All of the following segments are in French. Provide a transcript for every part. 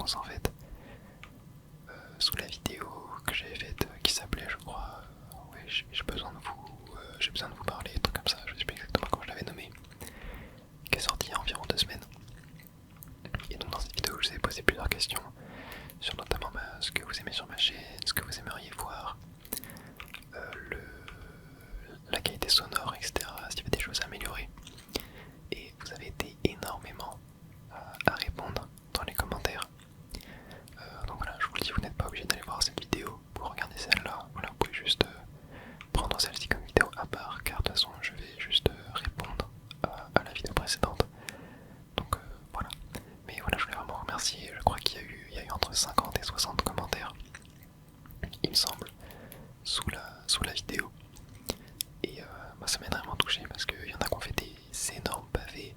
réponse en fait sous la vidéo que j'avais faite qui s'appelait, je crois, ouais, j'ai besoin de vous, j'ai besoin de vous parler, un truc comme ça, je sais pas exactement comment je l'avais nommé, qui est sorti il y a environ 2 semaines. Et donc dans cette vidéo, je vous ai posé plusieurs questions sur notamment ce que vous aimez sur ma chaîne, ce que vous aimeriez voir, la qualité sonore, etc. S'il y avait des choses à améliorer. Et vous avez été énormément à répondre dans les commentaires. Donc voilà, je vous le dis, vous n'êtes pas obligé d'aller voir cette vidéo pour regarder celle-là. Voilà, vous pouvez juste prendre celle-ci comme vidéo à part, car de toute façon je vais juste répondre à la vidéo précédente. Donc voilà. Mais voilà, je voulais vraiment remercier. Je crois qu'il y a eu entre 50 et 60 commentaires, il me semble, sous la vidéo. Et moi ça m'a vraiment touché parce qu'il y en a qui ont fait des énormes pavés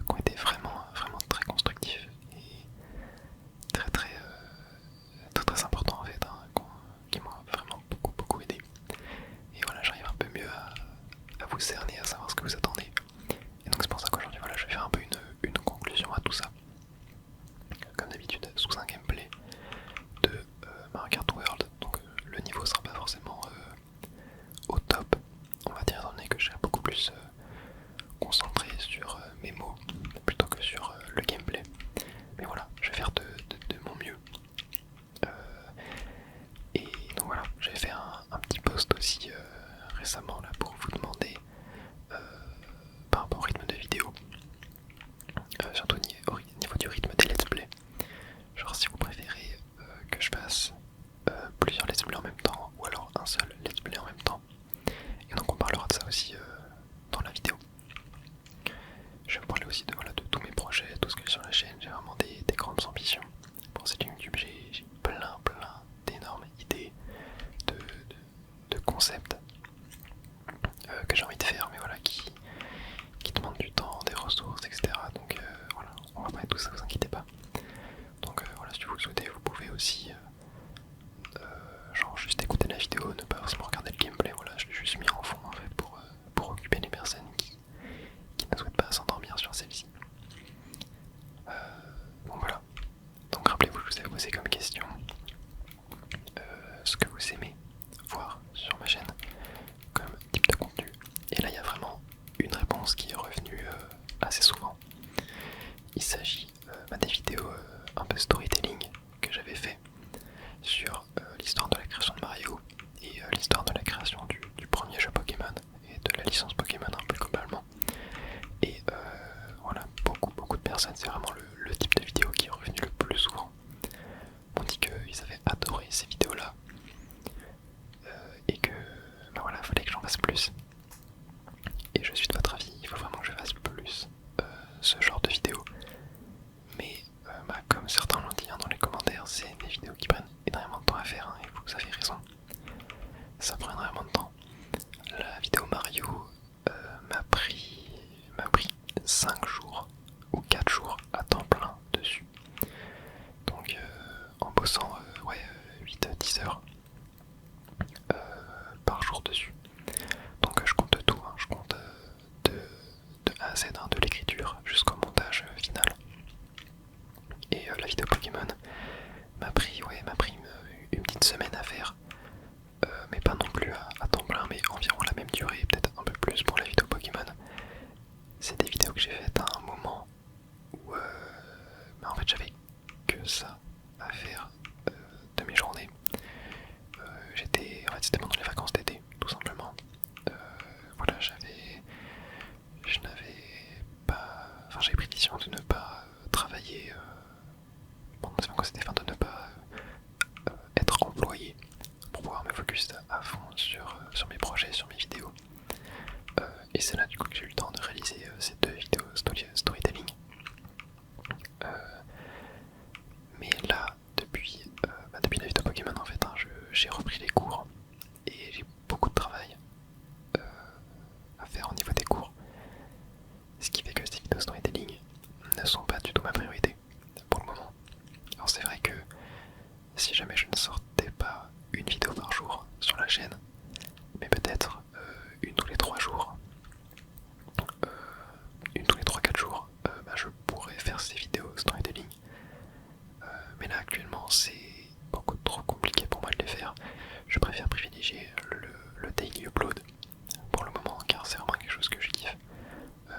qui ont été vraiment très constructifs et très importants en fait, hein, qui m'ont vraiment beaucoup aidé. Et voilà, j'arrive un peu mieux à vous cerner, à savoir ce que vous attendez. Et donc c'est pour ça qu'aujourd'hui voilà, je vais faire un peu une conclusion à tout ça. Comme d'habitude sous un gameplay de Mario Kart World. Donc le niveau sera pas forcément au top, on va dire, étant donné que je serai beaucoup plus concentré sur mes mots plutôt que sur le gameplay. Mais voilà, je vais faire de mon mieux. Et donc voilà, j'ai fait un petit post aussi récemment là pour vous demander par rapport au rythme de vidéo, surtout au niveau du rythme des let's play. Genre si vous préférez que je fasse plusieurs let's play en même temps ou alors un seul let's play en même temps. Et donc on parlera de ça aussi dans la vidéo. Je vais vous parler aussi de tous mes projets, tout ce que j'ai sur la chaîne. J'ai vraiment des grandes ambitions. Pour cette chaîne YouTube, j'ai plein d'énormes idées, de concepts que j'ai envie de faire, mais voilà, qui demandent du temps, des ressources, etc. Donc voilà, on va parler de tout ça, vous inquiétez pas. Donc voilà, si vous le souhaitez, vous pouvez aussi genre juste écouter la vidéo, ne pas forcément regarder le gameplay. Voilà, je l'ai juste mis en fond en fait pour occuper les personnes qui ne souhaitent pas s'endormir sur celle-ci. Bon voilà, donc rappelez-vous, je vous avais posé comme question ce que vous aimez voir sur ma chaîne comme type de contenu. Et là il y a vraiment une réponse qui est revenue assez souvent. Il s'agit des vidéos un peu storytelling que j'avais fait sur l'histoire de la création de Mario et l'histoire de la création du premier jeu Pokémon et de la licence Pokémon un peu globalement. Et voilà, beaucoup de personnes, c'est vraiment le type de vidéo qui est revenu le plus souvent. On dit qu'ils avaient adoré ces vidéos là et que voilà, il fallait que j'en fasse plus. Et je suis de votre avis, il faut vraiment que je fasse plus ce genre de vidéos. Mais comme certains l'ont dit dans les commentaires, c'est des vidéos qui prennent énormément de temps à faire, hein, et vous avez raison. Ça prend énormément de temps. La vidéo Mario m'a pris 5 jours ou 4 jours à temps plein dessus. Donc en bossant 8-10 heures par jour dessus. Donc je compte tout, hein, je compte de A à Z, hein, de l'écriture jusqu'au montage final. Et la vidéo Pokémon m'a pris une petite semaine à faire, mais pas non plus à temps plein, mais environ la même durée, peut-être un peu plus pour la vidéo Pokémon. C'est des vidéos que j'ai faites à un moment où en fait j'avais que ça à faire de mes journées. C'était pendant les vacances d'été, tout simplement. Voilà, j'avais pris décision de ne pas travailler pendant les vacances d'été, de ne pas être employé pour pouvoir me focus à fond sur mes projets, sur mes vidéos. Et c'est là du coup que j'ai eu le temps de réaliser ces 2 vidéos storytelling. Mais là, depuis la vidéo Pokémon en fait, hein, j'ai repris les cours et j'ai beaucoup de travail à faire au niveau des cours. Ce qui fait que ces vidéos storytelling ne sont pas du tout ma priorité pour le moment. Alors c'est vrai que si jamais je ne sortais pas une vidéo par jour sur la chaîne, mais peut-être une tous les 3 jours, une tous les 3-4 jours, c'est beaucoup trop compliqué pour moi de les faire. Je préfère privilégier le daily upload pour le moment, car c'est vraiment quelque chose que je kiffe.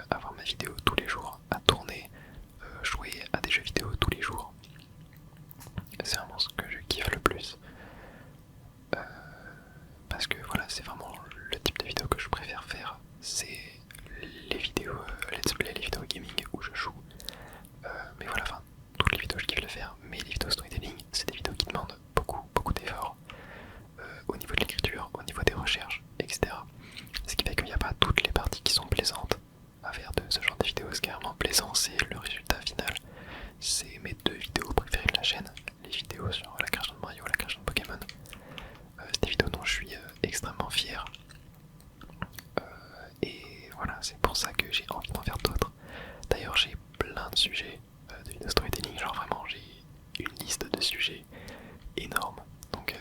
Avoir ma vidéo tous les jours à tourner, jouer à des jeux vidéo tous les jours, c'est vraiment ce que je kiffe le plus. Parce que voilà, c'est vraiment le type de vidéo que je préfère faire. C'est les vidéos let's play, les vidéos gaming où je joue. Mais voilà, enfin, toutes les vidéos je kiffe le faire, mais les vidéos storytelling, c'est des vidéos qui demandent beaucoup d'efforts au niveau de l'écriture, au niveau des recherches, etc. Ce qui fait qu'il n'y a pas toutes les parties qui sont plaisantes à faire de ce genre de vidéos. Ce qui est vraiment plaisant, c'est le résultat final. C'est mes deux vidéos préférées de la chaîne, les vidéos sur la création de Mario, la création de Pokémon. C'est des vidéos dont je suis extrêmement fier. Et voilà, c'est pour ça que j'ai envie d'en faire d'autres. D'ailleurs, j'ai plein de sujets de vidéo storytelling, genre vraiment j'ai une liste de sujets énorme. Donc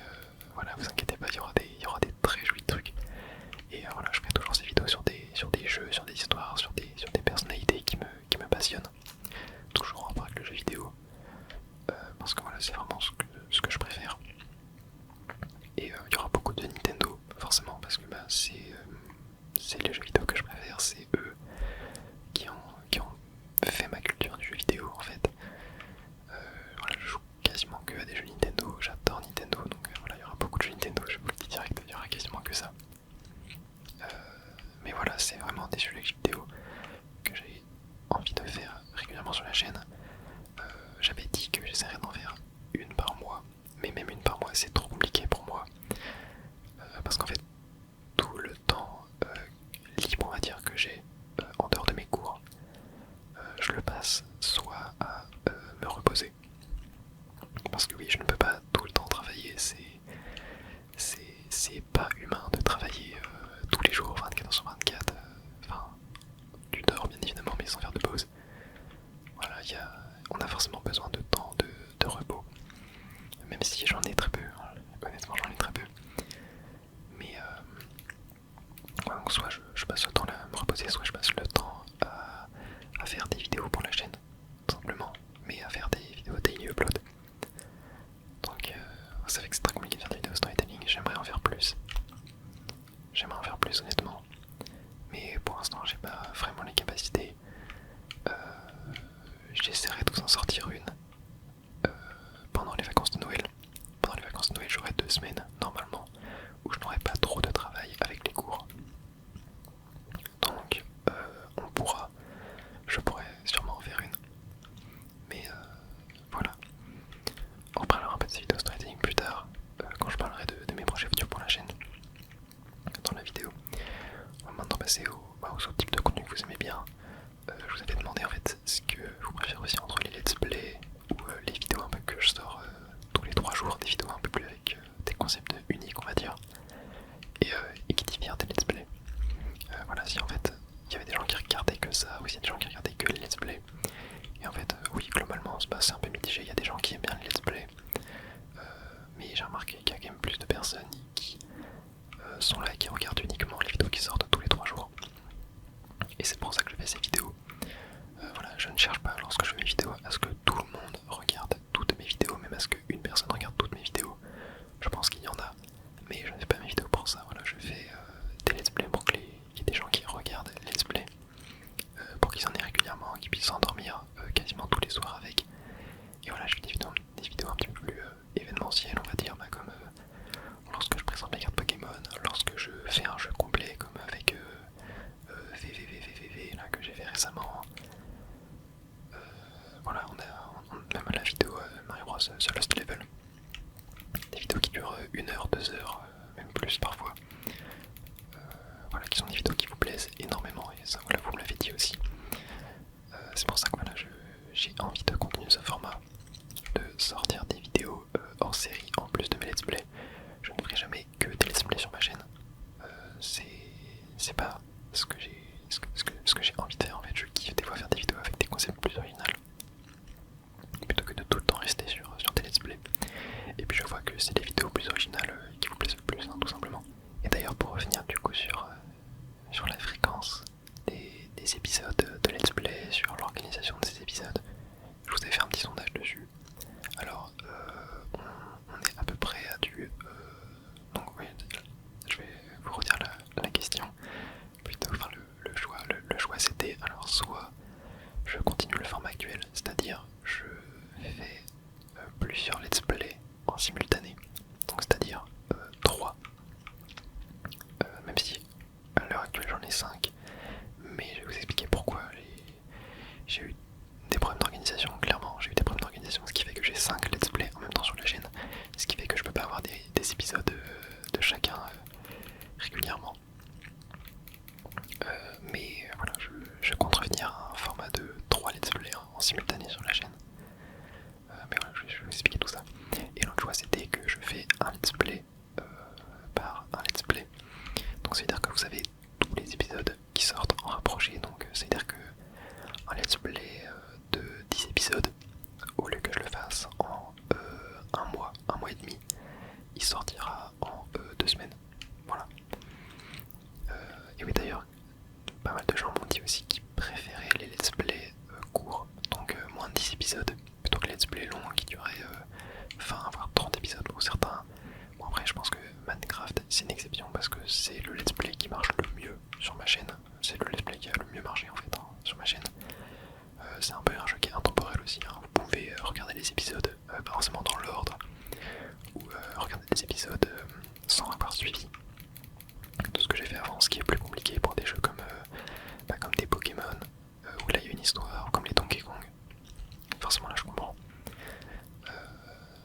voilà, vous inquiétez pas, il y aura des très jolis trucs. Et voilà, je ferai toujours ces vidéos sur des jeux, sur des histoires, sur des personnalités qui me passionnent. Toujours en rapport avec le jeu vidéo. Parce que voilà, c'est vraiment ce que je préfère. Et il y aura beaucoup de Nintendo, forcément, parce que bah, c'est les jeux vidéo que je préfère, c'est eux qui ont fait ma culture du jeu vidéo en fait. Voilà, je joue quasiment que à des jeux Nintendo, j'adore Nintendo, donc voilà, il y aura beaucoup de jeux Nintendo, je vous le dis direct, il y aura quasiment que ça. Mais voilà, c'est vraiment des sujets vidéo que j'ai envie de faire régulièrement sur la chaîne. J'avais dit que j'essaierais d'en faire une par mois, mais même une par mois c'est trop compliqué pour moi. Parce qu'en fait, tout le temps libre, on va dire, que j'ai en dehors de mes cours, je le passe soit à me reposer. Parce que oui, je ne peux pas tout le temps travailler, c'est pas humain de travailler tous les jours 24h sur 24. Enfin, tu dors bien évidemment, mais sans faire de pause. Voilà, on a forcément besoin de temps de repos. Même si j'en ai très peu, hein. Honnêtement j'en ai très peu. Mais ouais, donc soit je passe le temps à me reposer, soit je passe le temps à faire des vidéos pour la chaîne, tout simplement, mais à faire des vidéos daily upload. Donc ça fait que c'est très compliqué de faire des vidéos storytelling, j'aimerais en faire plus. J'aimerais en faire plus honnêtement. Mais pour l'instant j'ai pas vraiment les capacités. J'essaierai de vous en sortir une pendant les vacances de Noël. Pendant les vacances de Noël j'aurai 2 semaines normalement où je n'aurai pas trop de travail avec les cours. Donc je pourrais sûrement en faire une. Mais voilà. On parlera un peu de ces vidéos storytelling plus tard, quand je parlerai de mes projets futurs pour la chaîne, dans la vidéo. On va maintenant passer au type de contenu que vous aimez bien. Je vous avais demandé en fait ce que vous préférez aussi entre les let's play ou les vidéos un peu que je sors tous les 3 jours, des vidéos un peu plus avec des concepts uniques on va dire, et qui diffèrent des let's play. Voilà, si en fait il y avait des gens qui regardaient que ça, ou s'il y a des gens qui regardaient que les let's play. Et en fait, oui, globalement, c'est un peu mitigé. Il y a des gens qui aiment bien les let's play, mais j'ai remarqué qu'il y a quand même plus de personnes qui sont là et qui regardent uniquement les vidéos qui sortent tous les 3 jours. Et c'est pour ça que je fais ces vidéos. Voilà, je ne cherche pas, lorsque je fais mes vidéos, à ce que tout le monde regarde toutes mes vidéos, même à ce qu'une personne regarde toutes mes vidéos. Je pense qu'il y en a, mais je ne fais pas mes vidéos pour ça. Voilà, je fais des let's play pour qu'il y ait des gens qui regardent les let's play, pour qu'ils en aient régulièrement, qu'ils puissent s'endormir quasiment tous les soirs avec. Et voilà, je fais des vidéos un petit peu plus événementielles, on va dire, comme lorsque je présente mes cartes Pokémon, lorsque je fais un jeu complet, comme avec VVVVVV là, que j'ai fait récemment. Voilà, on a même la vidéo Mario Bros The Lost Level. Des vidéos qui durent 1 heure, 2 heures, même plus parfois. Voilà, qui sont des vidéos qui vous plaisent énormément, et ça, voilà, vous me l'avez dit aussi. C'est pour ça que voilà, j'ai envie de continuer ce format, de sortir des vidéos hors série en plus de mes let's play. Je ne ferai jamais que des let's play sur ma chaîne. C'est pas ce que j'ai envie de faire en fait. Je kiffe des fois faire des vidéos avec des concepts plus originaux plutôt que de tout le temps rester sur des let's play. Et puis je vois que c'est les vidéos plus originales qui vous plaisent le plus, hein, tout simplement. Et d'ailleurs, pour revenir du coup sur la fréquence des épisodes de let's play, sur l'organisation de ces épisodes, je vous avais fait un petit sondage plusieurs let's play en simultané, donc c'est-à-dire 3, même si à l'heure actuelle j'en ai 5, mais je vais vous expliquer pourquoi. J'ai eu des problèmes d'organisation, clairement, j'ai eu des problèmes d'organisation, ce qui fait que j'ai 5 let's play en même temps sur la chaîne, ce qui fait que je peux pas avoir des épisodes de chacun régulièrement. Mais voilà, je compte revenir à un format de 3 let's play en simultané sur la chaîne. Mais voilà, je vais vous expliquer tout ça. Et l'autre choix c'était que je fais un let's play par un let's play. Donc ça veut dire que vous avez tous les épisodes qui sortent en rapproché. Donc ça veut dire que un let's play de 10 épisodes, au lieu que je le fasse en un mois et demi, il sortira en 2 semaines. Voilà. Et oui d'ailleurs, pas mal de gens m'ont dit aussi qu'ils préféraient les let's play courts, donc moins de 10 épisodes, plutôt que les let's play longs qui duraient 20 voire 30 épisodes pour certains. Bon après je pense que Minecraft c'est une exception parce que c'est le let's play qui marche le mieux sur ma chaîne, c'est le let's play qui a le mieux marché en fait sur ma chaîne. C'est un peu un jeu qui est intemporel aussi, hein. Vous pouvez regarder les épisodes pas forcément dans l'ordre, ou regarder des épisodes sans avoir suivi tout ce que j'ai fait avant, ce qui est plus compliqué pour des jeux comme des Pokémon, où là il y a une histoire, comme les Donkey Kong. Forcément là je comprends.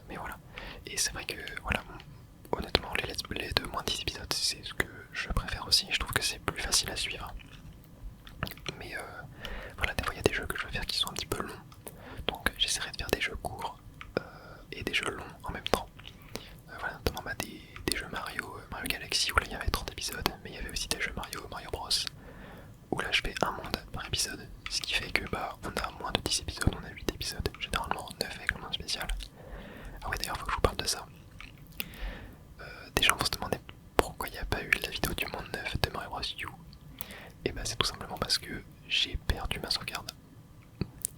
Mais voilà. Et c'est vrai que voilà, honnêtement les let's play de moins de 10 épisodes c'est ce que je préfère aussi, je trouve que c'est plus facile à suivre. Mais voilà, des fois il y a des jeux que je veux faire qui sont un petit peu longs, donc j'essaierai de faire des jeux courts et des jeux longs en même temps. Voilà, notamment des jeux Mario Galaxy où là il y avait 30 épisodes, mais il y avait aussi des jeux Mario Bros où là je fais un monde par épisode, ce qui fait que on a moins de 10 épisodes, on a 8 épisodes, généralement 9 avec le monde spécial. Ah ouais d'ailleurs faut que je vous parle de ça. Des gens vont se demander pourquoi il n'y a pas eu la vidéo du monde 9 de Mario Bros U. Et c'est tout simplement parce que j'ai perdu ma sauvegarde.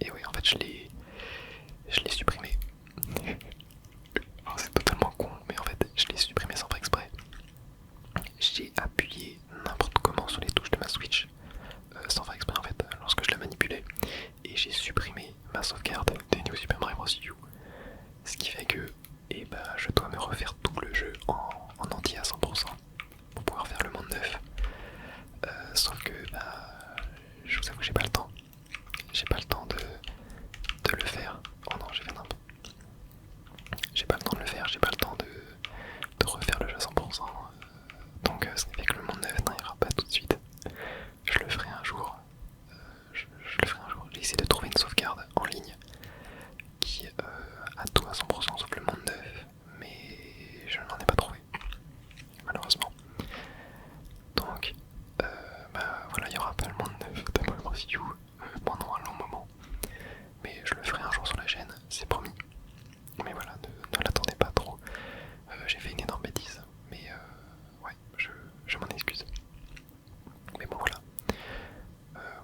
Et oui en fait je l'ai supprimé. C'est totalement con, mais en fait je l'ai supprimé sans faire exprès. J'ai appuyé n'importe comment sur les touches de ma Switch, sans faire exprès en fait, lorsque je la manipulais, et j'ai supprimé ma sauvegarde des New Super Mario Bros. U. Ce qui fait que je dois me refaire tout le jeu en entier à 100% pour pouvoir faire le monde 9. Sauf que je vous avoue j'ai pas le temps. J'ai pas le temps de le faire. Oh non, j'ai fait n'importe. J'ai pas le temps de le faire, j'ai pas le temps de refaire le jeu à 100%. Donc ce qui fait que le monde 9 n'arrivera pas tout de suite. Je le ferai un jour. Je le ferai un jour. J'ai essayé de trouver une sauvegarde en ligne qui a tout à 100% sauf le monde 9, mais je n'en ai pas trouvé, malheureusement. Donc voilà, il n'y aura pas le monde 9 de Mario Bros. U pendant un long moment. Mais je le ferai un jour sur la chaîne, c'est promis. Mais voilà, ne l'attendez pas trop. J'ai fait une énorme bêtise, mais ouais, je m'en excuse. Mais bon voilà.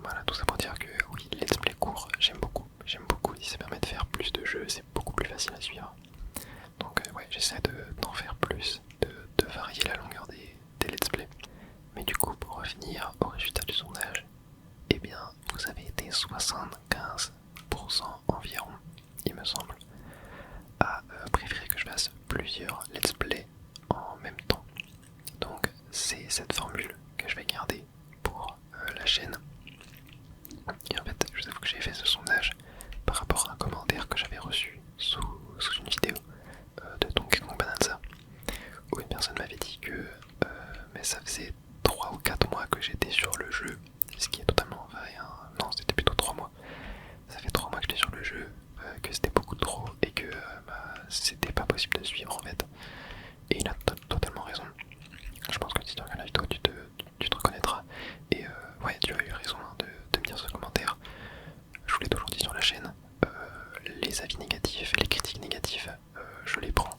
Voilà, tout ça pour dire que oui, let's play court, j'aime beaucoup. J'aime beaucoup, si ça permet de faire plus de jeux, c'est beaucoup plus facile à suivre. Donc ouais, j'essaie d'en faire plus, de varier la longueur des let's play. Mais du coup, pour revenir au résultat du sondage, eh bien, vous avez été 75% environ, il me semble, à préférer que je fasse plusieurs let's play en même temps. Donc c'est cette formule que je vais garder pour la chaîne. Et en fait, je vous avoue que j'ai fait ce sondage par rapport à un commentaire que j'avais reçu sous une vidéo de Donkey Kong Bonanza, où une personne m'avait dit que mais ça faisait 3 ou 4 mois que j'étais sur le jeu, ce qui est totalement vrai, hein. Non, c'était plutôt 3 mois. Ça fait 3 mois que j'étais sur le jeu, que c'était beaucoup trop et que c'était pas possible de suivre en fait. Et il a totalement raison. Je pense que si tu regardes la vidéo, tu te reconnaîtras. Et ouais, tu as eu raison hein, de me dire ce commentaire. Je vous l'ai toujours dit sur la chaîne, les avis négatifs, les critiques négatives, je les prends.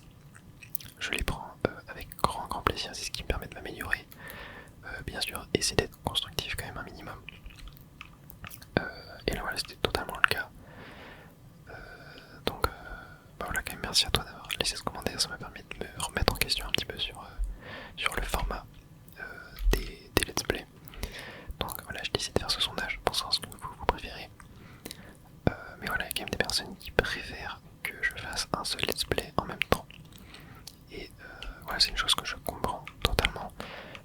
Je les prends avec grand plaisir, c'est ce qui me permet de m'améliorer. Bien sûr, essayer d'être constructif quand même un minimum. Et là voilà, c'était totalement le cas. Donc voilà, quand même merci à toi d'avoir laissé ce commentaire, ça m'a permis de me remettre en question un petit peu sur le format des let's play. Donc voilà, j'ai décidé de faire ce sondage pour savoir ce que vous préférez. Mais voilà, il y a quand même des personnes qui préfèrent que je fasse un seul let's play en même temps. Et voilà, c'est une chose que je comprends totalement.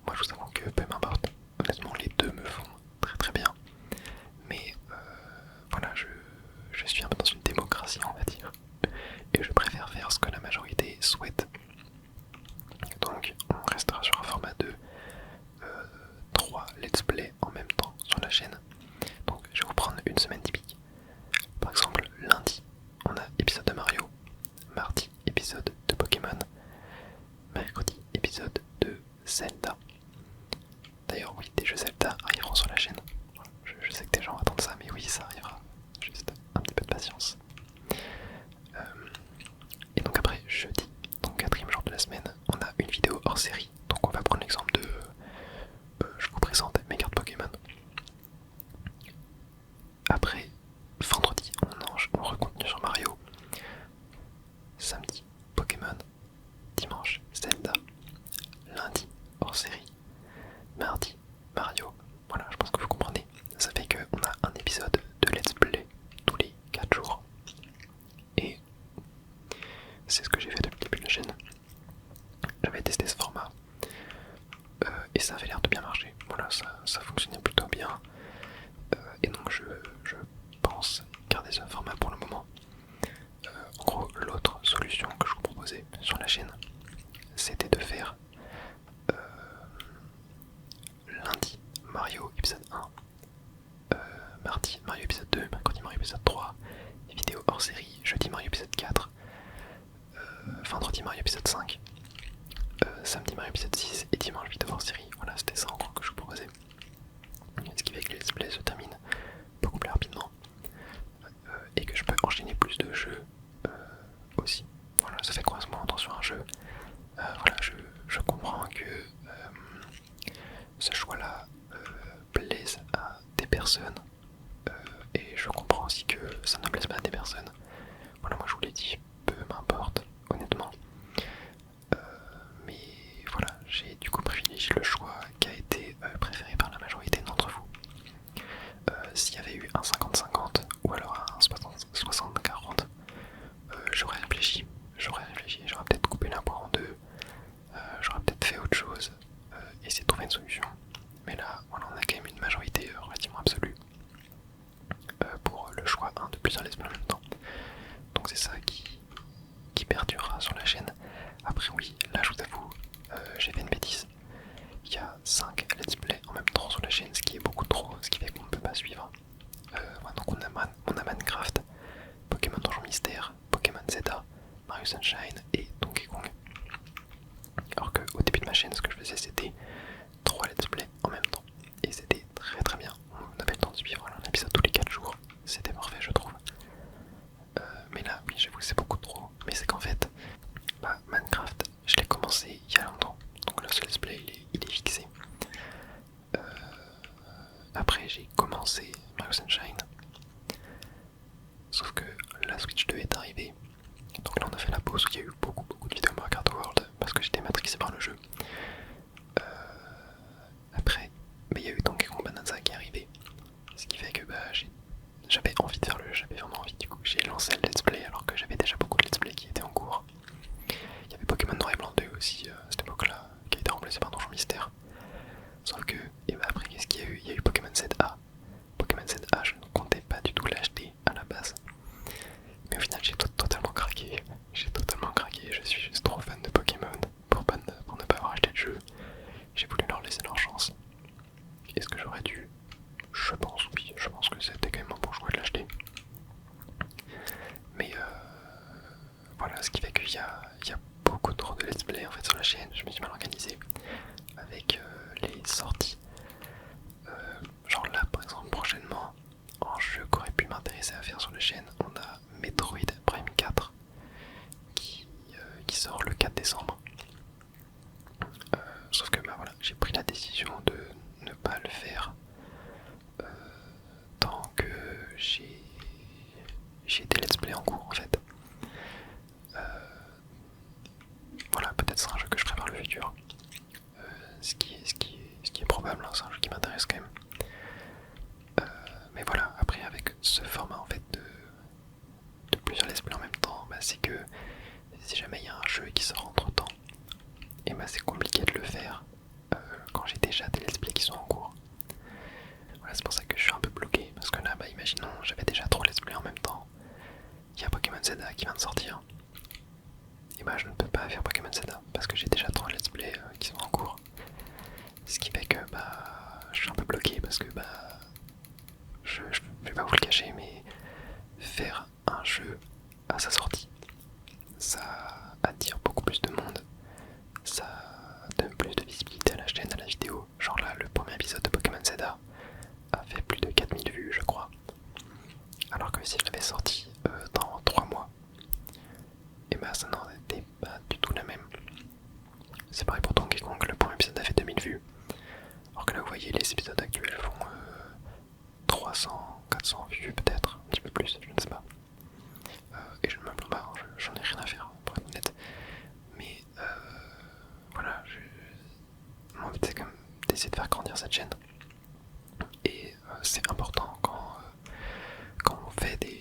Moi je vous avoue que peu m'importe, honnêtement les deux me font très très bien. Mais voilà, je suis un peu dans une démocratie on va dire. Et je préfère faire ce que la majorité souhaite. Donc on restera sur un format de 3 let's play en même temps sur la chaîne. Donc je vais vous prendre une semaine typique. Par exemple lundi on a épisode de Mario, mardi épisode de Pokémon, mercredi épisode de Zelda. D'ailleurs oui, des jeux Zelda arriveront sur la chaîne. Je sais que des gens attendent ça, mais oui ça arrivera. Juste un petit peu de patience. Et donc après jeudi, donc quatrième jour de la semaine, on a une vidéo hors série. Donc on va prendre l'exemple de je vous présente mes cartes Pokémon. Après vendredi on recontinue sur Mario. Samedi Pokémon, dimanche Zelda, lundi hors série, mardi Mario. Voilà, je pense que vous comprenez. Ça fait qu'on a un épisode de let's play tous les 4 jours. Et c'est ce que j'ai fait depuis le début de la chaîne. J'avais testé ce format et ça avait l'air de bien marcher. Voilà, ça fonctionnait plutôt bien. Et donc je pense garder ce format pour le moment. En gros, l'autre solution que je vous proposais sur la chaîne, c'était de faire lundi Mario épisode 1, mardi Mario épisode 2, mercredi Mario épisode 3, vidéo hors série, jeudi Mario épisode 4, vendredi Mario épisode 5, samedi Mario épisode 6 et dimanche vidéo hors série. Voilà, c'était ça en gros que je vous proposais. Ce qui fait que les let's play se terminent beaucoup plus rapidement et que je peux enchaîner plus de jeux aussi. Voilà, ça fait quoi en ce moment sur un jeu. Voilà, je comprends que ce choix-là plaise à des personnes et je comprends aussi que ça ne plaise pas à des personnes. Voilà, moi je vous l'ai dit, peu m'importe, honnêtement. Mais voilà, j'ai du coup privilégié le choix qui a été préféré par la majorité d'entre vous. S'il y avait eu un 50-50 ou alors un 60-40, j'aurais réfléchi, j'aurais peut-être coupé la poire en deux, j'aurais peut-être fait autre chose, essayer de trouver une solution. Mais là, voilà, on a quand même une majorité relativement absolue pour le choix de plusieurs let's play en même temps. Donc c'est ça qui perdurera sur la chaîne. Après oui, là je vous avoue, j'ai fait une bêtise. Il y a 5 let's play en même temps sur la chaîne, ce qui est beaucoup trop, ce qui fait qu'on ne peut pas suivre. Ouais, donc on a Minecraft, Pokémon Donjon Mystère, Pokémon Zelda, Mario Sunshine et Donkey Kong. Alors qu'au début de ma chaîne, ce que je faisais c'était 3 let's play en même temps. Et c'était très très bien. On avait le temps de suivre un épisode tous les 4 jours. C'était parfait je trouve. Mais là, oui, j'avoue que c'est beaucoup trop. Mais c'est qu'en fait, Minecraft, je l'ai commencé il y a longtemps. Donc là, ce let's play, il est fixé. Après, j'ai commencé Mario Sunshine. Sauf que la Switch 2 est arrivée. Donc là, on a fait la pause où il y a eu beaucoup de vidéos Mario Kart World parce que j'étais matrixé par le jeu. Après, il y a eu Donkey Kong Bonanza qui est arrivé. Ce qui fait que j'avais envie de faire le jeu, j'avais vraiment envie. Du coup, j'ai lancé le let's play alors que j'avais déjà beaucoup de let's play qui étaient en cours. Il y avait Pokémon Noir et Blanc 2 aussi à cette époque-là, qui a été remplacé par Donjon Mystère. Sauf que, et après, qu'est-ce qu'il y a eu? Il y a eu Pokémon ZA. Pokémon ZA, je ne comptais pas du tout l'acheter à la base. Mais au final, j'ai totalement craqué. J'ai totalement craqué. Je suis juste trop fan de Pokémon pour ne pas avoir acheté le jeu. J'ai voulu leur laisser leur chance. Est-ce que j'aurais dû? Je pense, oui. Je pense que c'était quand même un bon choix de l'acheter. Mais voilà, ce qui fait qu'il y a beaucoup trop de let's play en fait sur la chaîne. Je me suis mal organisé avec les sorties. Genre là, par exemple, prochainement, en jeu qu'aurait pu m'intéresser à faire sur la chaîne, on a Metroid Prime 4 qui sort le 4 décembre. Sauf que voilà, j'ai pris la décision de ne pas le faire tant que j'ai des let's play en cours en fait. Voilà, peut-être c'est un jeu que je prépare le futur. Ce qui est probable, hein, c'est un jeu qui m'intéresse quand même. Mais voilà, après avec ce format en fait de plusieurs let's play en même temps, c'est que jamais il y a un jeu qui sort entre temps, et bah c'est compliqué de le faire quand j'ai déjà des let's play qui sont en cours. Voilà, c'est pour ça que je suis un peu bloqué, parce que là, bah imaginons, j'avais déjà 3 let's play en même temps. Il y a Pokémon Zelda qui vient de sortir, et bah je ne peux pas faire Pokémon Zelda, parce que j'ai déjà 3 let's play qui sont en cours. Ce qui fait que bah je suis un peu bloqué, parce que bah je vais pas vous le cacher, mais faire un jeu à sa sortie, ça attire beaucoup plus de monde, ça donne plus de visibilité à la chaîne, à la vidéo. Genre là, le premier épisode de Pokémon Zelda a fait plus de 4000 vues, je crois. Alors que si je l'avais sorti dans 3 mois, et bah ça n'en était pas du tout la même. C'est pareil pour Donkey Kong, le premier épisode a fait 2000 vues. Alors que là, vous voyez, les épisodes actuels font 300, 400 vues peut-être, un petit peu plus, je ne sais pas. Et je ne me plains pas, j'en ai rien à faire, pour être honnête. Mais voilà, mon but c'est quand même d'essayer de faire grandir cette chaîne. Et c'est important quand on fait des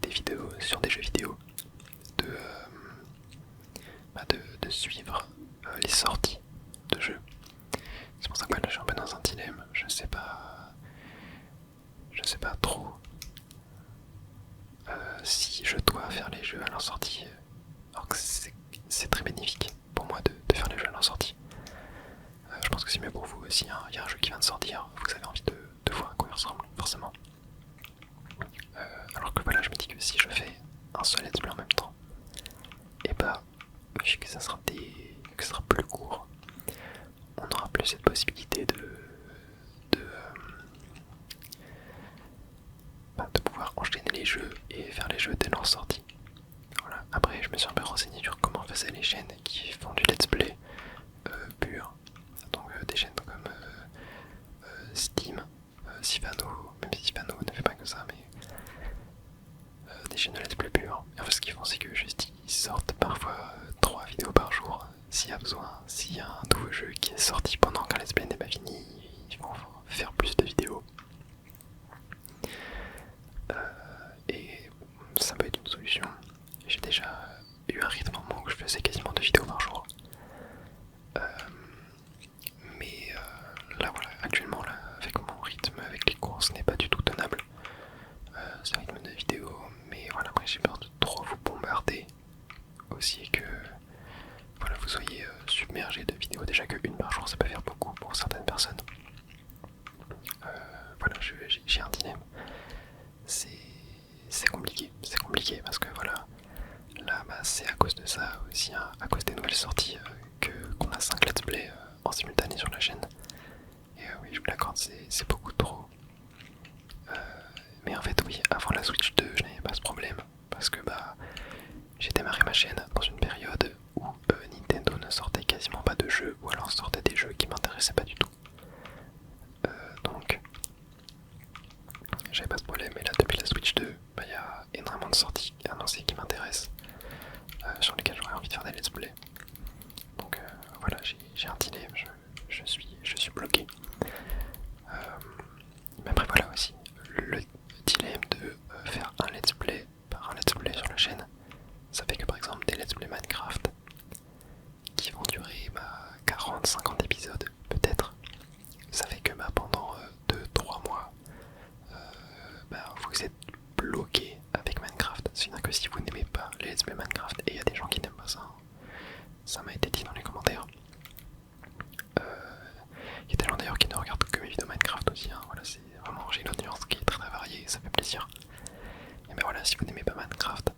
vidéos sur des jeux vidéo de, de suivre les sorties de jeux. C'est pour ça que là je suis un peu dans un dilemme, je sais pas trop si je dois faire les jeux à leur sortie, alors que c'est très bénéfique pour moi de faire les jeux à leur sortie. Je pense que c'est mieux pour vous aussi, hein. Il y a un jeu qui vient de sortir, vous avez envie de voir à quoi il ressemble, forcément. Alors que voilà, je me dis que si je fais un seul let's play en même temps, et bah, vu que ça sera plus court, on aura plus cette possibilité de pouvoir enchaîner les jeux et faire les jeux dès leur sortie. Voilà. Après, je me suis un peu renseigné sur comment faisaient les chaînes qui font du let's play pur. Donc des chaînes comme Steam, Sivano, même si Sivano ne fait pas que ça, mais des chaînes de let's play pur. Et en fait, ce qu'ils font, c'est que juste ils sortent parfois 3 vidéos par jour s'il y a besoin. S'il y a un nouveau jeu qui est sorti pendant qu'un let's play n'est pas fini, ils vont faire plus de vidéos. Et ça peut être une solution. J'ai déjà eu un rythme en moment où je faisais quasiment 2 vidéos par jour. Mais là voilà, actuellement là, avec mon rythme, avec les cours, ce n'est pas du tout tenable. Ce rythme de vidéo, mais voilà, après j'ai peur de trop vous bombarder aussi et que voilà, vous soyez submergé de vidéos. Déjà que une par jour ça peut faire beaucoup pour certaines personnes. Voilà, j'ai un dilemme. C'est compliqué parce que voilà, là bah, c'est à cause de ça aussi, hein, à cause des nouvelles sorties qu'on a 5 let's play en simultané sur la chaîne. Et oui, je vous l'accorde, c'est beaucoup trop. Mais en fait oui, avant la Switch 2 je n'avais pas ce problème parce que bah j'ai démarré ma chaîne dans une période où Nintendo ne sortait quasiment pas de jeux, ou alors sortait des jeux qui m'intéressaient pas du tout. Donc j'avais pas ce problème, et là depuis la Switch 2, bah, y a énormément de sorties annoncées qui m'intéressent, sur lesquelles j'aurais envie de faire des let's play. Donc voilà, j'ai un dilemme, je suis bloqué. Mais après voilà aussi, le dilemme de faire un let's play par un let's play sur la chaîne, ça fait que par exemple des let's play Minecraft qui vont durer 40-50 épisodes peut-être, ça fait que pendant 2-3 mois vous êtes bloqué avec Minecraft. C'est-à-dire que si vous n'aimez pas les let's play Minecraft, et il y a des gens qui n'aiment pas ça, ça m'a été dit dans les commentaires. Il y a des gens d'ailleurs qui ne regardent que mes vidéos Minecraft aussi, hein. Voilà, c'est vraiment, j'ai une audience qui est très très variée, ça fait plaisir. Et ben voilà, si vous n'aimez pas Minecraft,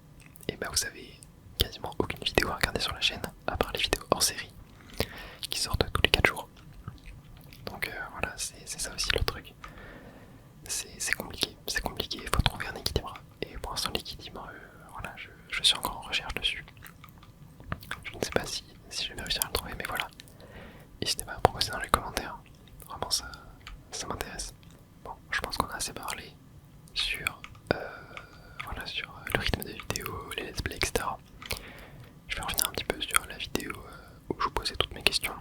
et vous avez quasiment aucune vidéo à regarder sur la chaîne, à part les vidéos hors série, qui sortent tous les 4 jours. Donc voilà, c'est ça aussi le truc. C'est compliqué, il faut trouver un équilibre. Et pour l'instant l'équilibre, voilà, je suis encore en recherche dessus. Je ne sais pas si je vais réussir à le trouver, mais voilà. N'hésitez pas à proposer dans les commentaires, vraiment ça m'intéresse. Bon, je pense qu'on a assez parlé sur, voilà, sur le rythme des vidéos, les let's play, etc. Je vais revenir un petit peu sur la vidéo où je vous posais toutes mes questions.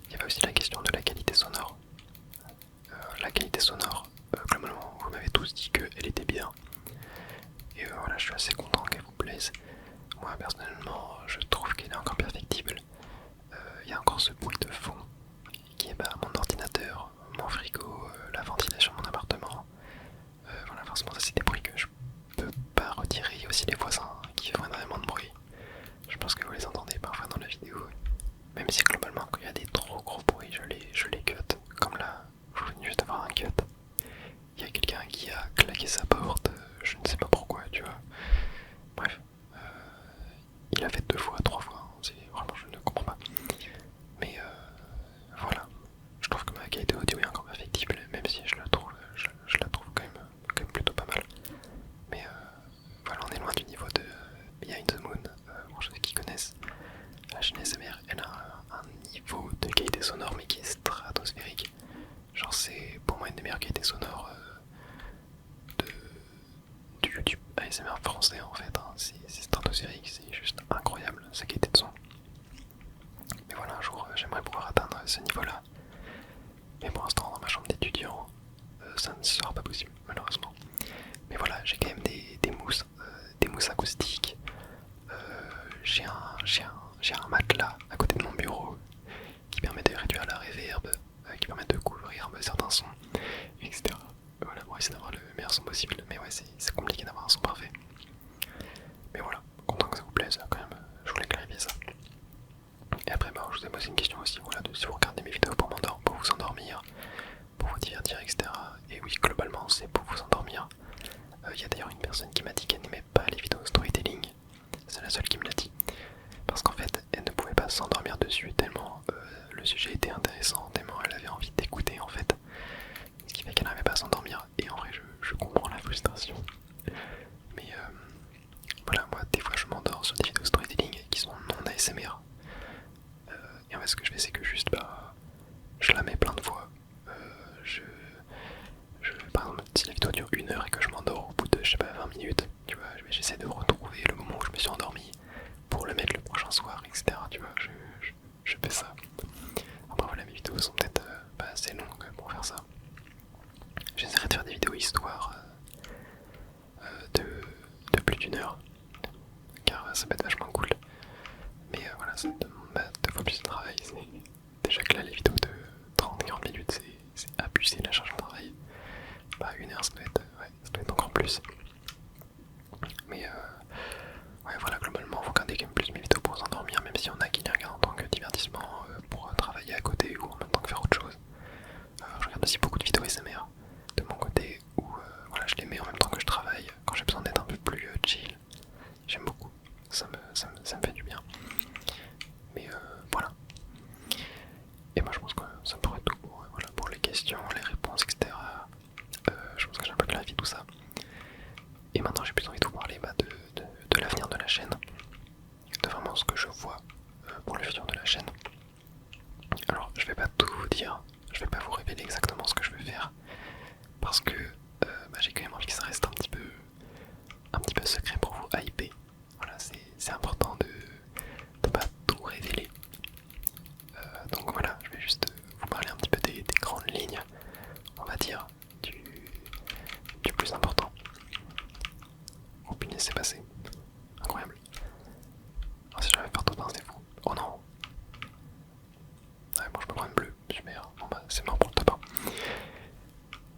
Il y avait aussi la question de la qualité sonore. La qualité sonore, globalement, vous m'avez tous dit qu'elle était bien. Et voilà, je suis assez content qu'elle vous plaise. Moi, personnellement, l'a fait 2 fois, 3 fois, c'est vraiment je ne comprends pas. Mais voilà, je trouve que ma qualité audio est encore perfectible, même si je la trouve quand même plutôt pas mal. Mais voilà, on est loin du niveau de Behind the Moon, pour ceux qui connaissent. La chaîne ASMR, elle a un niveau de qualité sonore mais qui est stratosphérique. Genre c'est pour moi une des meilleures qualités sonores du YouTube ASMR français en fait, hein. C'est stratosphérique, c'est juste incroyable sa qualité de son. Mais voilà, un jour j'aimerais pouvoir atteindre ce niveau là. Mais pour l'instant dans ma chambre d'étudiant, ça ne sera pas possible malheureusement. Mais voilà, j'ai quand même des mousses acoustiques. J'ai un matelas à côté de mon bureau qui permet de réduire la reverb, qui permet de couvrir certains sons, etc. Voilà, pour essayer d'avoir le meilleur son possible. Mais ouais, c'est compliqué d'avoir un son parfait. Mais voilà, content que ça vous plaise quand même, je voulais clarifier ça. Et après, bah, je vous ai posé une question aussi, voilà, de si vous regardez mes vidéos pour vous endormir, pour vous divertir, etc. Et oui, globalement, c'est pour vous endormir. Il y a d'ailleurs une personne qui m'a dit qu'elle n'aimait pas les vidéos storytelling. C'est la seule qui me l'a dit. Parce qu'en fait, elle ne pouvait pas s'endormir dessus tellement le sujet était intéressant, tellement elle avait envie d'écouter en fait. Ce qui fait qu'elle n'arrivait pas à s'endormir. Et en vrai, je comprends la frustration. Mais voilà, moi, des fois, je m'endors sur des vidéos storytelling qui sont non ASMR. Et en fait, ce que je fais, c'est que juste, bah, je la mets plein de fois. Par exemple, si la vidéo dure 1 heure et que je m'endors au bout de, je sais pas, 20 minutes, tu vois, j'essaie de retrouver le moment où je me suis endormi pour le mettre le prochain soir, etc. Tu vois, je fais ça. Après voilà, mes vidéos sont peut-être pas assez longues pour faire ça. J'essaierai de faire des vidéos histoire de plus d'1 heure, car ça peut être vachement cool. Mais voilà, ça demande 2 fois plus de travail. Déjà que là, les vidéos de 30-40 minutes, c'est abusé la charge de travail. Bah 1 heure, ça doit être encore plus. Mais ouais, voilà, globalement, vous regardez quand même plus mes vidéos pour s'endormir, même si on a qui les regardent en tant que divertissement pour travailler à côté ou en même temps que faire autre chose. Je regarde aussi beaucoup de vidéos ASMR de mon côté où voilà, je les mets en même temps que je travaille quand j'ai besoin d'être un peu plus chill. J'aime beaucoup, ça me fait du bien. Mais voilà. Et moi je pense que ça pourrait être tout voilà, pour les questions, les réponses, etc. Je pense que j'ai un peu clarifié tout ça. Et maintenant j'ai plus envie de vous parler de l'avenir de la chaîne, de vraiment ce que je vois pour le futur de la chaîne. Alors je vais pas tout vous dire, je vais pas vous révéler exactement ce que je vais faire, parce que bah, j'ai quand même envie que ça reste un petit peu secret pour vous hyper. Voilà, c'est important de pas tout révéler. Donc voilà, je vais juste vous parler un petit peu des grandes lignes, on va dire, du plus important. Oh punaise, c'est passé. Incroyable. Alors si j'avais faire tout d'un, c'est fou. Oh non. Ouais, bon, je peux prendre bleu. Super. Bon bah, c'est mort pour le top 1.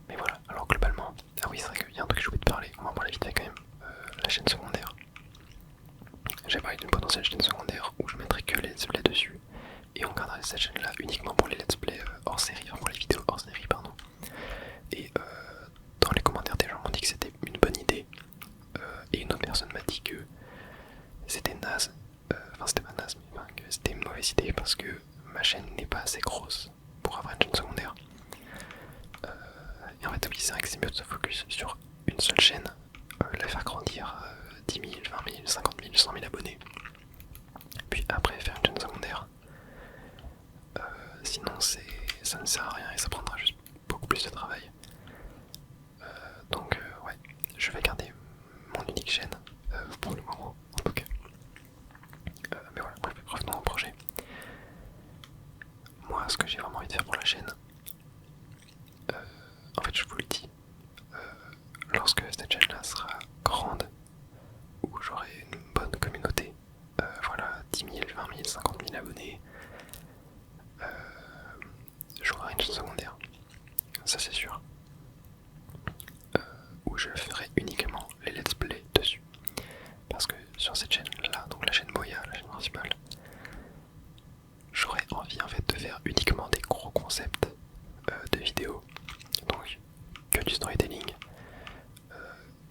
Mais voilà, alors globalement. Ah oui, c'est vrai qu'il y a un truc que j'ai oublié de parler. On va en parler vite fait quand même. La chaîne secondaire. J'ai parlé d'une potentielle chaîne secondaire où je mettrai que les let's play dessus. Et on gardera cette chaîne là uniquement pour les let's play hors série, enfin pour les vidéos hors série, pardon. Et dans les commentaires, des gens m'ont dit que c'était une bonne idée. Et une autre personne m'a dit que c'était naze. Enfin, c'était pas naze, mais que c'était une mauvaise idée parce que ma chaîne n'est pas assez grosse pour avoir une chaîne secondaire. Et en fait, oui, c'est vrai que c'est mieux de se focus sur une seule chaîne, la faire grandir 10 000, 20 000, 50 000, 100 000 abonnés. Puis après, faire une chaîne secondaire. Sinon, ça ne sert à rien et ça prendra juste beaucoup plus de travail. Donc, ouais, je vais garder mon unique chaîne pour le moment, en tout cas. Mais voilà, bref, revenons au projet. Moi, ce que j'ai vraiment envie de faire pour la chaîne, en fait, je vous le dis, lorsque cette chaîne-là sera grande, où j'aurai une bonne communauté, voilà, 10 000, 20 000, 50 000 abonnés, j'aurai une chaîne secondaire, ça c'est sûr, où je ferai uniquement les let's play dessus. Parce que sur cette chaîne-là, donc la chaîne Moya, la chaîne principale, j'aurais envie en fait de faire uniquement des gros concepts de vidéos, donc que du storytelling,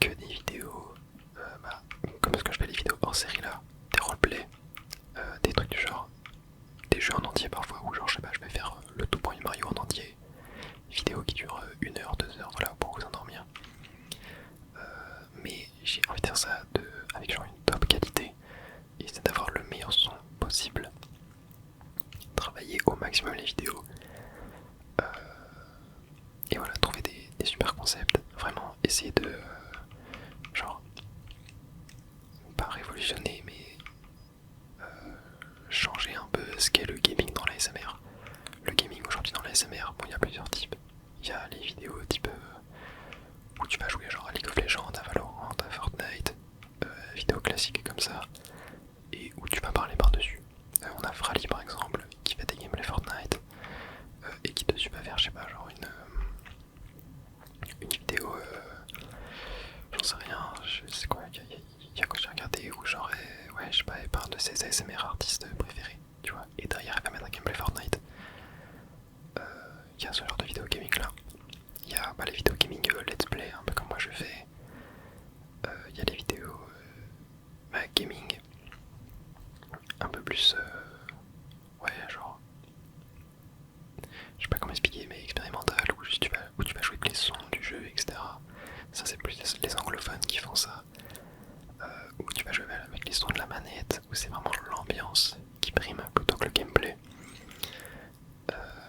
que des vidéos, comme ce que je fais les vidéos hors série là, des roleplays, changer un peu ce qu'est le gaming dans l'ASMR. Le gaming aujourd'hui dans l'ASMR, bon il y a plusieurs types. Il y a les vidéos type où tu vas jouer genre à League of Legends, à Valorant, à Fortnite, vidéos classiques comme ça, et où tu vas parler par-dessus. On a Frali par exemple, qui fait des gameplays Fortnite, et qui dessus va faire, je sais pas, genre une vidéo, j'en sais rien, je sais quoi, il y a quoi j'ai regardé, où genre, ouais, je sais pas, elle parle de ses ASMR artistes préférés, tu vois, et derrière elle va mettre un gameplay Fortnite. Il y a ce genre de vidéo gaming là. Il y a les vidéos gaming let's play, un peu comme moi je fais. Il y a les vidéos gaming un peu plus, ouais, genre, je sais pas comment expliquer, mais expérimental, où tu vas jouer avec les sons du jeu, etc. Ça c'est plus les anglophones qui font ça. Où tu vas jouer avec les sons de la manette, où c'est vraiment l'ambiance qui prime plutôt que le gameplay.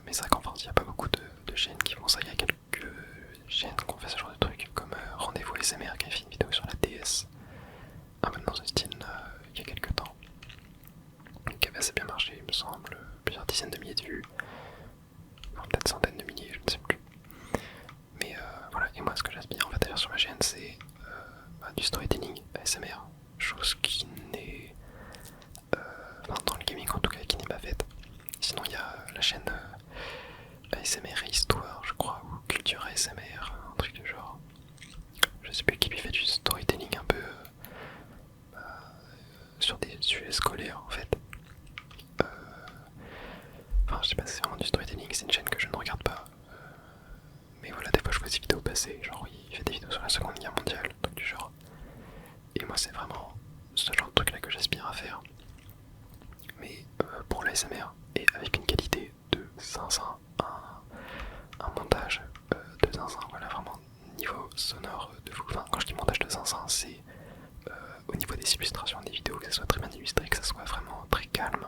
Mais c'est vrai qu'en France il n'y a pas beaucoup de chaînes qui font ça. Il y a quelques chaînes qui ont fait ce genre de trucs, comme Rendez-vous ASMR qui a fait une vidéo sur la DS, un peu dans ce style il y a quelques temps, qui avait assez bien marché, il me semble, plusieurs dizaines de milliers de vues, enfin, peut-être centaines de milliers, je ne sais plus. Mais voilà, et moi ce que j'aspire en fait à faire sur ma chaîne c'est du storytelling ASMR, chose qui n'est, enfin, dans le gaming en tout cas, qui n'est pas faite. Sinon il y a la chaîne ASMR et Histoire, je crois, ou Culture ASMR, un truc du genre. Je sais plus qui lui fait du storytelling un peu sur des sujets scolaires en fait. Enfin, je sais pas si c'est vraiment du storytelling, c'est une chaîne que je ne regarde pas. Mais voilà, des fois je vois ses vidéos passer, genre il fait des vidéos sur la Seconde Guerre mondiale, truc du genre. Et moi c'est vraiment ce genre de truc là que j'aspire à faire. Mais pour l'ASMR, et avec une qualité de zinzin, un montage de zinzin, voilà, vraiment niveau sonore de fou. Enfin, quand je dis montage de zinzin, c'est au niveau des illustrations des vidéos, que ça soit très bien illustré, que ça soit vraiment très calme,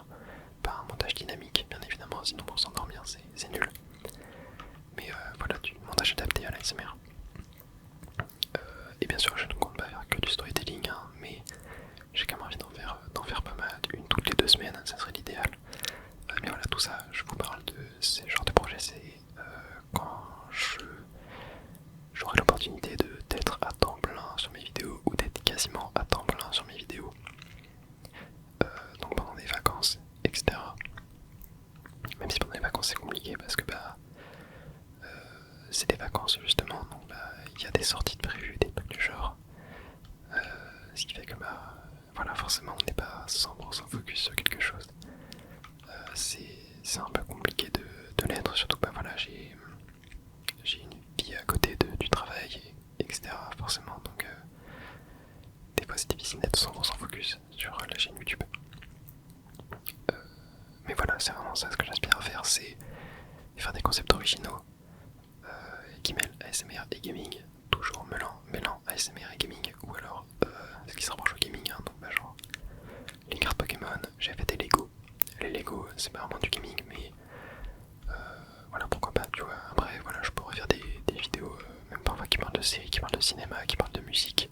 pas un montage dynamique, bien évidemment, sinon pour s'endormir c'est nul. Mais voilà, du montage adapté à l'ASMR. Et bien sûr, je ne compte pas faire que du storytelling, hein, mais j'ai quand même envie d'en faire pas mal, une toutes les 2 semaines, ça serait l'idéal. Mais voilà, tout ça, je vous parle de ces genres de projets, c'est quand j'aurai l'opportunité d'être à temps plein sur mes vidéos, ou d'être quasiment à temps plein sur mes vidéos, donc pendant des vacances, etc. Même si pendant les vacances c'est compliqué parce que c'est des vacances justement, donc il y a des sorties de prévues, des trucs du genre. Ce qui fait que voilà, forcément on n'est pas 100% focus sur quelque chose. C'est un peu compliqué de l'être, surtout voilà, j'ai une vie à côté du travail, etc. forcément, donc des fois c'est difficile d'être 100% focus sur la chaîne YouTube. Mais voilà, c'est vraiment ça ce que j'aspire à faire, c'est faire des concepts originaux qui mêlent ASMR et gaming, toujours mêlant ASMR et gaming, ou alors ce qui se rapproche au gaming, hein, donc genre les cartes Pokémon, j'ai fait des Lego. Les Lego c'est pas vraiment du gaming, mais voilà, pourquoi pas, tu vois. Après voilà, je pourrais faire des vidéos même parfois qui parlent de séries, qui parlent de cinéma, qui parlent de musique,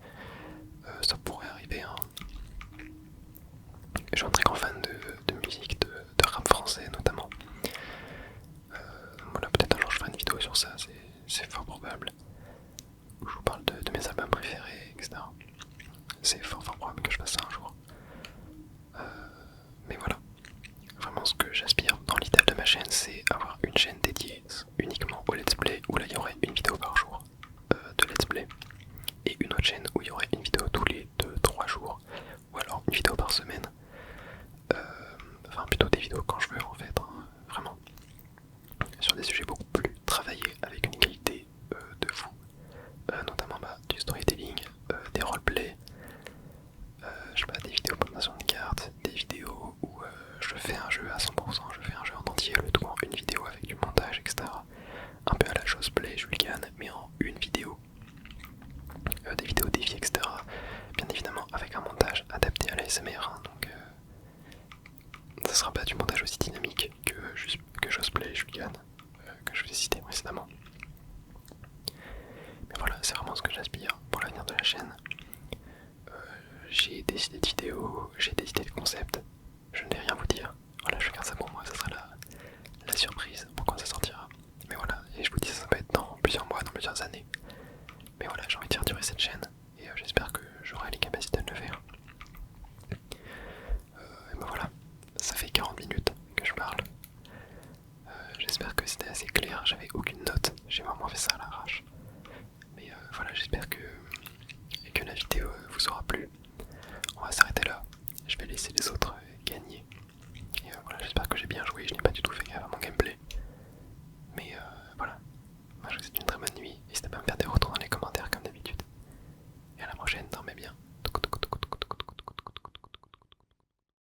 ça pourrait arriver, hein. Je suis un très grand fan de musique, de rap français notamment. Voilà, peut-être un jour je ferai une vidéo sur ça, c'est fort probable. Où je vous parle de mes albums préférés, etc. C'est fort probable que je fasse ça un jour. Mais voilà, vraiment ce que j'aspire dans l'idéal de ma chaîne, c'est avoir une chaîne dédiée uniquement au let's play, où là il y aurait une vidéo par jour de let's play, et une autre chaîne où il y aurait une vidéo tous les 2-3 jours, ou alors une vidéo par semaine. Enfin plutôt des vidéos quand je veux en fait, hein, vraiment. Sur des sujets beaucoup plus travaillés, avec une qualité de fou. Notamment du storytelling, des roleplays, je sais pas, des vidéos présentation de cartes, des vidéos où je fais un jeu à 100%, je fais un jeu en entier, le tout en une vidéo avec du montage, etc. Un peu à la Cosplay, Julgan, mais en une vidéo. Des vidéos défis, etc. Bien évidemment avec un montage adapté à la SMR, hein, donc ça sera pas du montage aussi dynamique que Cosplay, Julgan, que je vous ai cité précédemment. Mais voilà, c'est vraiment ce que j'aspire pour l'avenir de la chaîne. J'ai des idées de vidéos, j'ai des idées de concepts, je ne vais rien vous dire, j'avais aucune note, j'ai vraiment fait ça à l'arrache.